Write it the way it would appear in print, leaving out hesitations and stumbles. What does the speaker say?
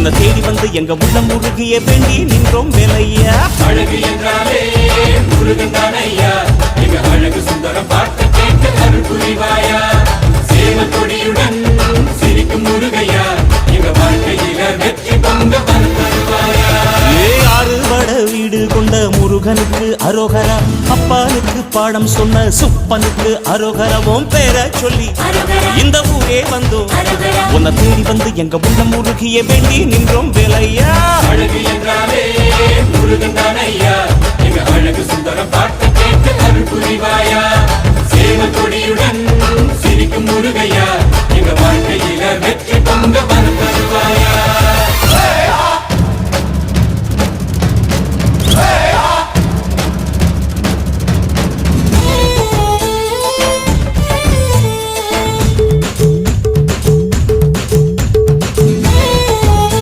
உன்னை தேடி வந்து எங்க உள்ளம் முருகிய வேண்டி நின்றோம் வேலையா. அழகு என்றாலே முருகன் தானையா, எங்க அழகு சுந்தரம் பார்த்து கேட்டு அருள் புரிவாயா. சேவல் கொடியுடன் சிரிக்கும் முருகையா, எங்க வாழ்க்கையில வெற்றி பொங்க தருவாயா. ஆறுபட வீடு கொண்ட முருகனுக்கு அரோகரா, அப்பானுக்கு பாடம் சொன்ன சுப்பனுக்கு அரோகரவும் பேர சொல்லி இந்த ஊரே வந்தோம். உன்னை தேடி வந்து எங்க உள்ளம் முருகிய வேண்டி நின்றோம் வேலையா. அழகு என்றாலே முருகன் தானையா, எங்க அழகு சுந்தரம் பார்த்து கேட்டு அருள் புரிவாயா. சேவல் கொடியுடன் சிரிக்கும் முருகையா,